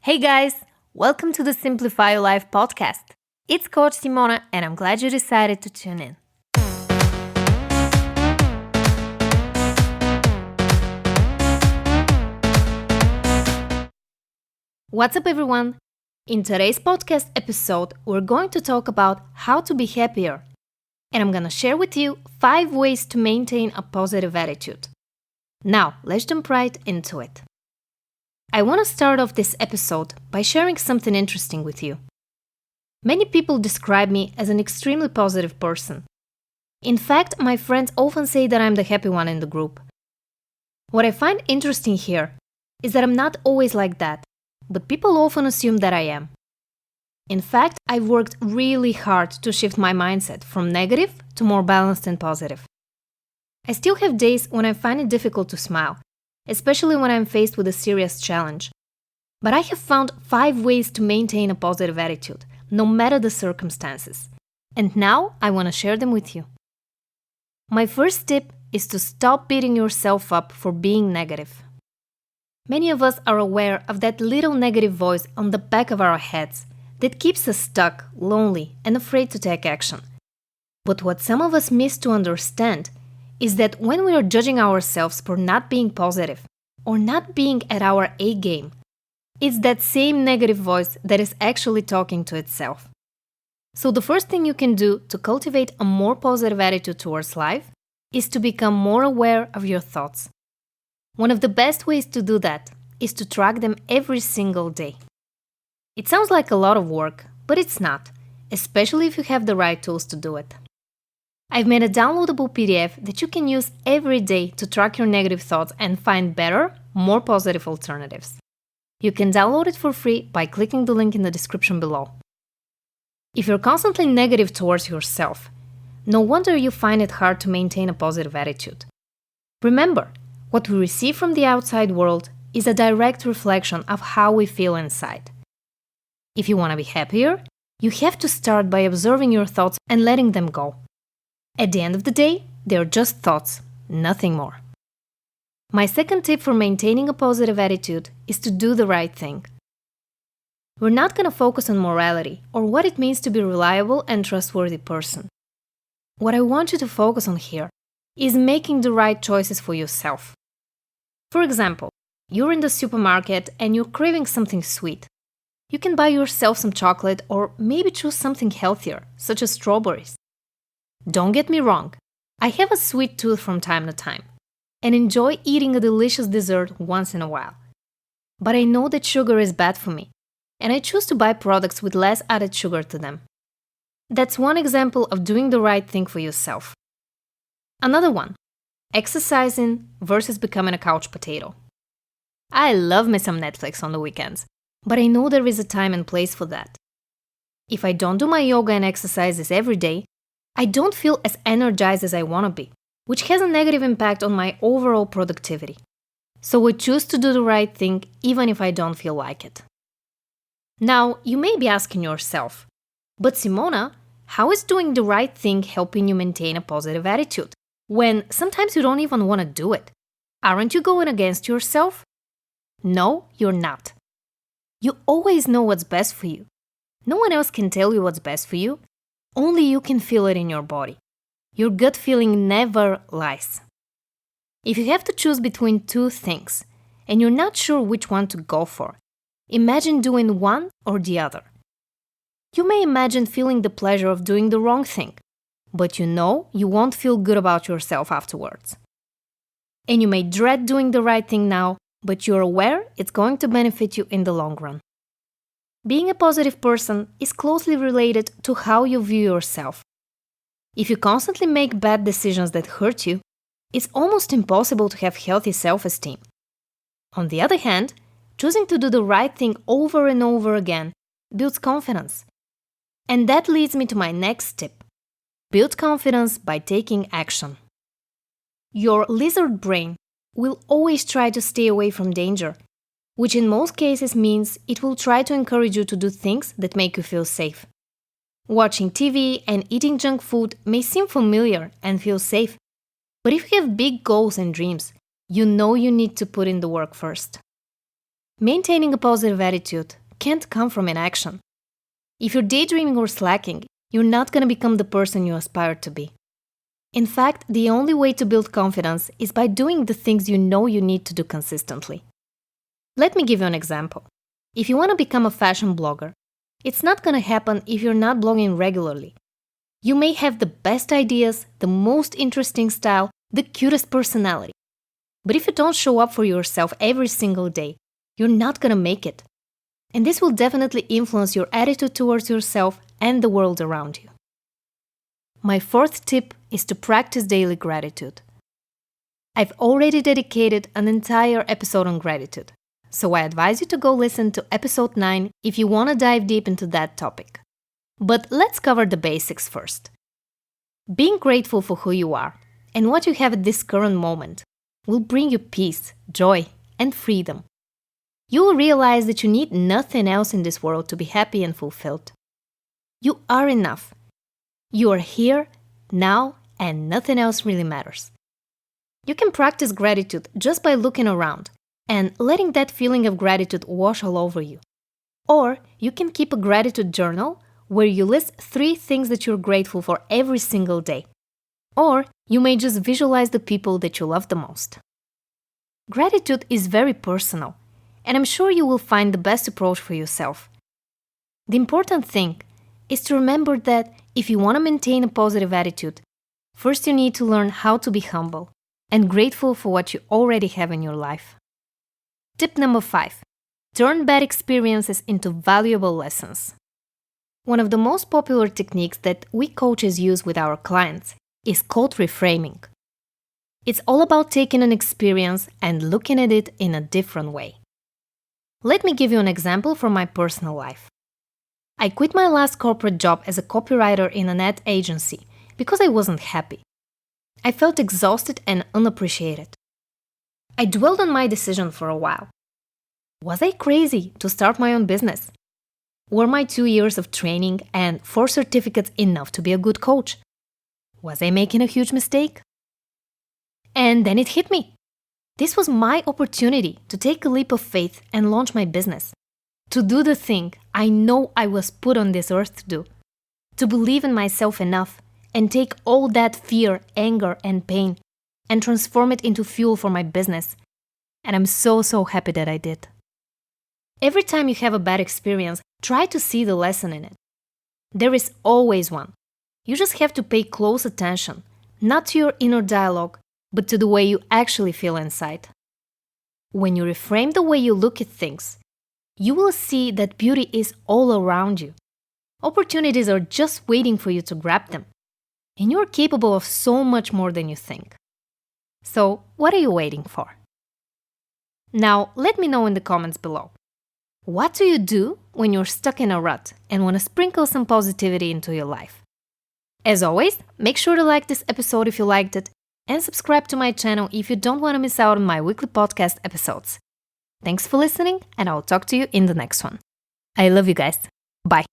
Hey guys, welcome to the Simplify Your Life podcast. It's Coach Simona, and I'm glad you decided to tune in. What's up, everyone? In today's podcast episode, we're going to talk about how to be happier. And I'm going to share with you 5 ways to maintain a positive attitude. Now, let's jump right into it. I want to start off this episode by sharing something interesting with you. Many people describe me as an extremely positive person. In fact, my friends often say that I'm the happy one in the group. What I find interesting here is that I'm not always like that, but people often assume that I am. In fact, I've worked really hard to shift my mindset from negative to more balanced and positive. I still have days when I find it difficult to smile, especially when I'm faced with a serious challenge. But I have found 5 ways to maintain a positive attitude, no matter the circumstances. And now I want to share them with you. My first tip is to stop beating yourself up for being negative. Many of us are aware of that little negative voice on the back of our heads that keeps us stuck, lonely, and afraid to take action. But what some of us miss to understand is that when we are judging ourselves for not being positive or not being at our A game, it's that same negative voice that is actually talking to itself. So the first thing you can do to cultivate a more positive attitude towards life is to become more aware of your thoughts. One of the best ways to do that is to track them every single day. It sounds like a lot of work, but it's not, especially if you have the right tools to do it. I've made a downloadable PDF that you can use every day to track your negative thoughts and find better, more positive alternatives. You can download it for free by clicking the link in the description below. If you're constantly negative towards yourself, no wonder you find it hard to maintain a positive attitude. Remember, what we receive from the outside world is a direct reflection of how we feel inside. If you want to be happier, you have to start by observing your thoughts and letting them go. At the end of the day, they're just thoughts, nothing more. My second tip for maintaining a positive attitude is to do the right thing. We're not going to focus on morality or what it means to be a reliable and trustworthy person. What I want you to focus on here is making the right choices for yourself. For example, you're in the supermarket and you're craving something sweet. You can buy yourself some chocolate or maybe choose something healthier, such as strawberries. Don't get me wrong, I have a sweet tooth from time to time and enjoy eating a delicious dessert once in a while. But I know that sugar is bad for me, and I choose to buy products with less added sugar to them. That's one example of doing the right thing for yourself. Another one, exercising versus becoming a couch potato. I love me some Netflix on the weekends, but I know there is a time and place for that. If I don't do my yoga and exercises every day, I don't feel as energized as I want to be, which has a negative impact on my overall productivity. So I choose to do the right thing even if I don't feel like it. Now, you may be asking yourself, but Simona, how is doing the right thing helping you maintain a positive attitude when sometimes you don't even want to do it? Aren't you going against yourself? No, you're not. You always know what's best for you. No one else can tell you what's best for you. Only you can feel it in your body. Your gut feeling never lies. If you have to choose between 2 things and you're not sure which one to go for, imagine doing one or the other. You may imagine feeling the pleasure of doing the wrong thing, but you know you won't feel good about yourself afterwards. And you may dread doing the right thing now, but you're aware it's going to benefit you in the long run. Being a positive person is closely related to how you view yourself. If you constantly make bad decisions that hurt you, it's almost impossible to have healthy self-esteem. On the other hand, choosing to do the right thing over and over again builds confidence. And that leads me to my next tip. Build confidence by taking action. Your lizard brain will always try to stay away from danger, which in most cases means it will try to encourage you to do things that make you feel safe. Watching TV and eating junk food may seem familiar and feel safe, but if you have big goals and dreams, you know you need to put in the work first. Maintaining a positive attitude can't come from inaction. If you're daydreaming or slacking, you're not going to become the person you aspire to be. In fact, the only way to build confidence is by doing the things you know you need to do consistently. Let me give you an example. If you want to become a fashion blogger, it's not going to happen if you're not blogging regularly. You may have the best ideas, the most interesting style, the cutest personality. But if you don't show up for yourself every single day, you're not going to make it. And this will definitely influence your attitude towards yourself and the world around you. My fourth tip is to practice daily gratitude. I've already dedicated an entire episode on gratitude, so I advise you to go listen to episode 9 if you want to dive deep into that topic. But let's cover the basics first. Being grateful for who you are and what you have at this current moment will bring you peace, joy, and freedom. You will realize that you need nothing else in this world to be happy and fulfilled. You are enough. You are here, now, and nothing else really matters. You can practice gratitude just by looking around and letting that feeling of gratitude wash all over you. Or you can keep a gratitude journal where you list 3 things that you're grateful for every single day. Or you may just visualize the people that you love the most. Gratitude is very personal, and I'm sure you will find the best approach for yourself. The important thing is to remember that if you want to maintain a positive attitude, first you need to learn how to be humble and grateful for what you already have in your life. Tip number 5. Turn bad experiences into valuable lessons. One of the most popular techniques that we coaches use with our clients is called reframing. It's all about taking an experience and looking at it in a different way. Let me give you an example from my personal life. I quit my last corporate job as a copywriter in an ad agency because I wasn't happy. I felt exhausted and unappreciated. I dwelled on my decision for a while. Was I crazy to start my own business? Were my 2 years of training and 4 certificates enough to be a good coach? Was I making a huge mistake? And then it hit me. This was my opportunity to take a leap of faith and launch my business. To do the thing I know I was put on this earth to do. To believe in myself enough and take all that fear, anger, and pain and transform it into fuel for my business. And I'm so happy that I did. Every time you have a bad experience, try to see the lesson in it. There is always one. You just have to pay close attention, not to your inner dialogue, but to the way you actually feel inside. When you reframe the way you look at things, you will see that beauty is all around you. Opportunities are just waiting for you to grab them. And you're capable of so much more than you think. So, what are you waiting for? Now, let me know in the comments below. What do you do when you're stuck in a rut and want to sprinkle some positivity into your life? As always, make sure to like this episode if you liked it and subscribe to my channel if you don't want to miss out on my weekly podcast episodes. Thanks for listening, and I'll talk to you in the next one. I love you guys. Bye.